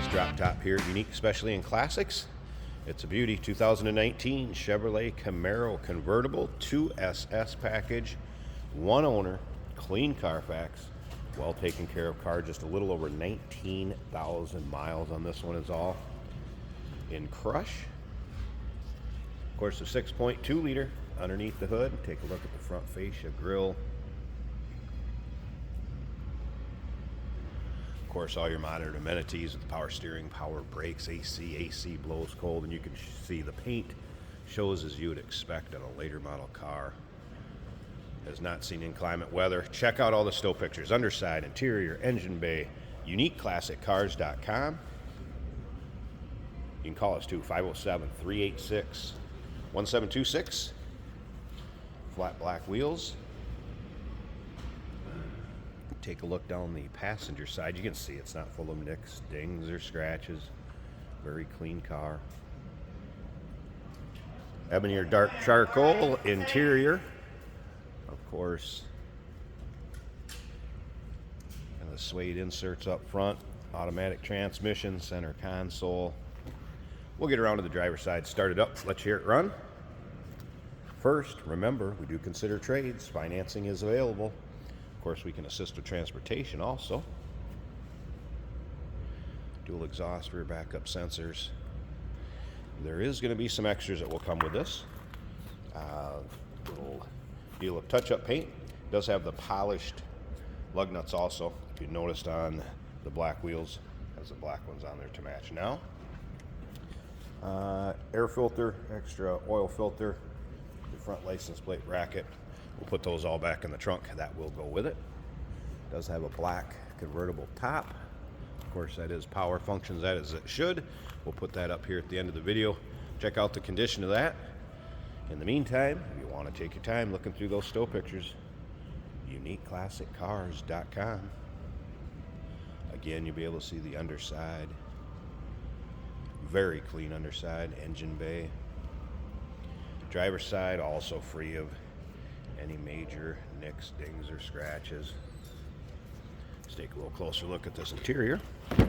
Today's drop top here at Unique, especially in classics. It's a beauty, 2019 Chevrolet Camaro Convertible 2SS package, one owner, clean Carfax, well taken care of car, just a little over 19,000 miles on this one is all. In crush. Of course, a 6.2 liter underneath the hood. Take a look at the front fascia grille. Of course, all your modern amenities with the power steering, power brakes, AC blows cold, and you can see the paint shows as you would expect on a later model car. Has not seen inclement weather. Check out all the stow pictures, underside, interior, engine bay, uniqueclassiccars.com. You can call us too, 507-386-1726. Flat black wheels. Take a look down the passenger side. You can see it's not full of nicks, dings, or scratches. Very clean car. Ebony or dark charcoal interior. Of course. And the suede inserts up front. Automatic transmission, center console. We'll get around to the driver's side, start it up, let you hear it run. First, remember, we do consider trades. Financing is available. Of course, we can assist with transportation also. Dual exhaust, rear backup sensors. There is going to be some extras that will come with this. Little deal of touch-up paint. It does have the polished lug nuts also. If you noticed on the black wheels, has the black ones on there to match now. Air filter, extra oil filter, the front license plate bracket. We'll put those all back in the trunk. That will go with it. Does have a black convertible top. Of course, that is power, functions that as it should. We'll put that up here at the end of the video. Check out the condition of that. In the meantime, if you want to take your time looking through those stow pictures, uniqueclassiccars.com. Again, you'll be able to see the underside. Very clean underside, engine bay. Driver's side also free of any major nicks, dings, or scratches. Let's take a little closer look at this interior. Of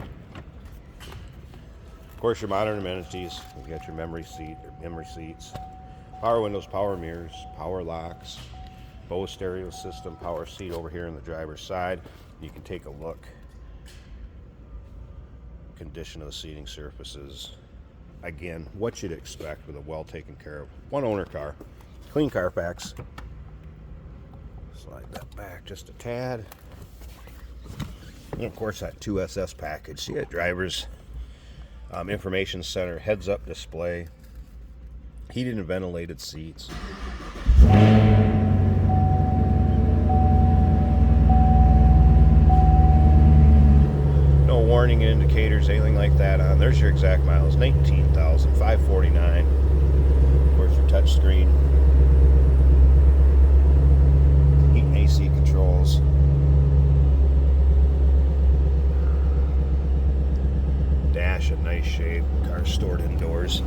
course, your modern amenities. You got your memory seats, power windows, power mirrors, power locks, Bose stereo system, power seat over here in the driver's side. You can take a look. Condition of the seating surfaces. Again, what you'd expect with a well taken care of one owner car. Clean Carfax. Slide that back just a tad. And of course that 2SS package. See that driver's information center, heads up display, heated and ventilated seats. No warning indicators, anything like that on. There's your exact miles, 19,549. Of course your touch screen. Heat and AC controls. Dash in nice shape. Car stored indoors.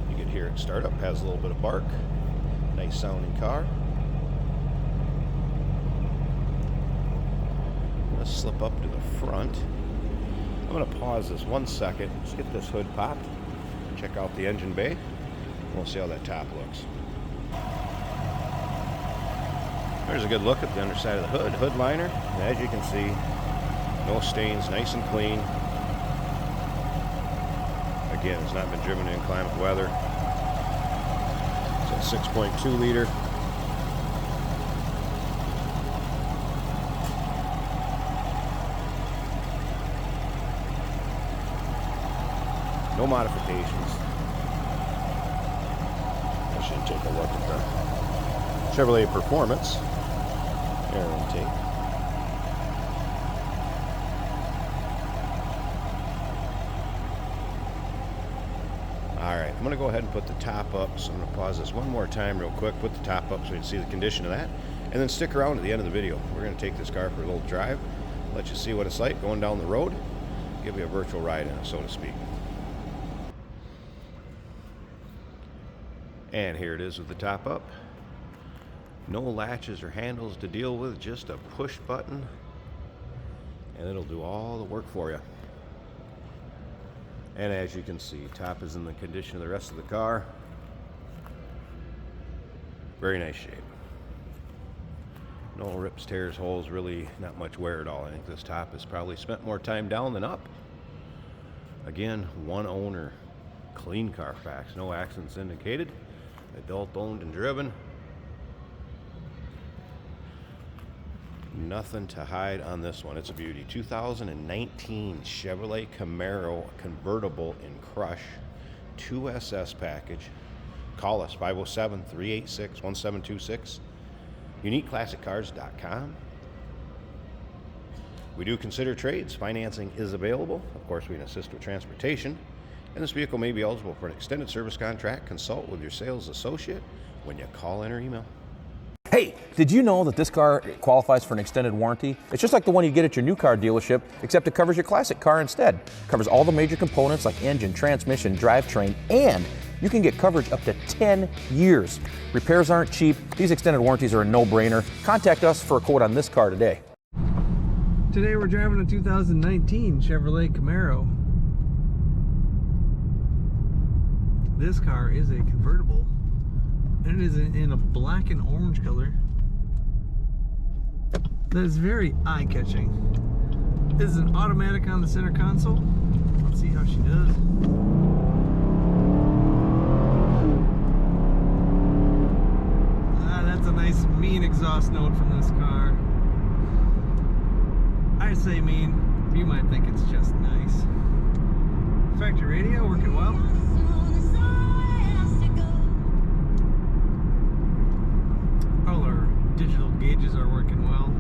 You can hear it start up. Has a little bit of bark. Nice sounding car. Let's slip up to the front. I'm going to pause this 1 second. Let's get this hood popped. Check out the engine bay. We'll see how that top looks. There's a good look at the underside of the hood. Hood liner, and as you can see, no stains, nice and clean. Again, it's not been driven in inclement weather. It's a 6.2 liter. No modifications. I should take a look at the Chevrolet Performance air intake. Alright, I'm going to go ahead and put the top up, so I'm going to pause this one more time real quick, put the top up so you can see the condition of that, and then stick around to the end of the video. We're going to take this car for a little drive, let you see what it's like going down the road, give you a virtual ride in it, so to speak. And here it is with the top up. No latches or handles to deal with, just a push button, and it'll do all the work for you. And as you can see, top is in the condition of the rest of the car. Very nice shape. No rips, tears, holes, really not much wear at all. I think this top has probably spent more time down than up. Again, one owner, clean Carfax, no accidents indicated, adult owned and driven. Nothing to hide on this one. It's a beauty. 2019 Chevrolet Camaro convertible in crush, 2SS package. Call us 507-386-1726. UniqueClassicCars.com. We do consider trades. Financing is available. Of course, we can assist with transportation. And this vehicle may be eligible for an extended service contract. Consult with your sales associate when you call in or email. Hey, did you know that this car qualifies for an extended warranty? It's just like the one you get at your new car dealership, except it covers your classic car instead. It covers all the major components like engine, transmission, drivetrain, and you can get coverage up to 10 years. Repairs aren't cheap. These extended warranties are a no-brainer. Contact us for a quote on this car today. Today we're driving a 2019 Chevrolet Camaro. This car is a convertible, and it is in a black and orange color. That is very eye-catching. This is an automatic on the center console. Let's see how she does. That's a nice mean exhaust note from this car. I say mean, you might think it's just nice. Factory radio working well. All our digital gauges are working well.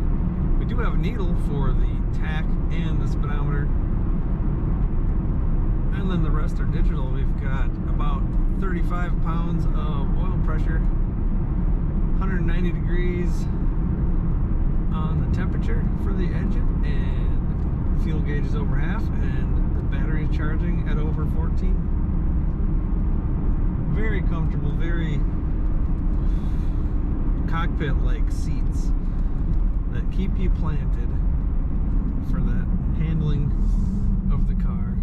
We do have a needle for the tach and the speedometer. And then the rest are digital. We've got about 35 pounds of oil pressure, 190 degrees on the temperature for the engine, and fuel gauge is over half, and the battery is charging at over 14. Very comfortable, very cockpit-like seats that keep you planted for that handling of the car.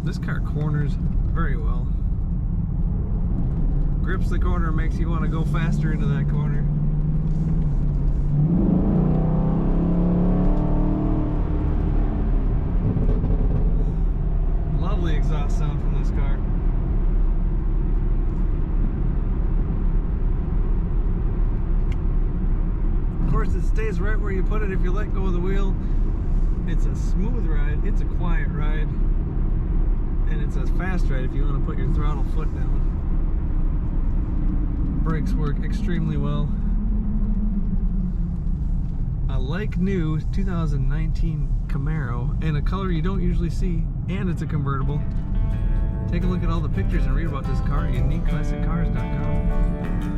This car corners very well. Grips the corner, makes you want to go faster into that corner. Lovely exhaust sound from this car. Of course, it stays right where you put it if you let go of the wheel. It's a smooth ride, it's a quiet ride, and it's a fast ride if you want to put your throttle foot down. Brakes work extremely well. A like new 2019 Camaro in a color you don't usually see, and it's a convertible. Take a look at all the pictures and read about this car at UniqueClassicCars.com.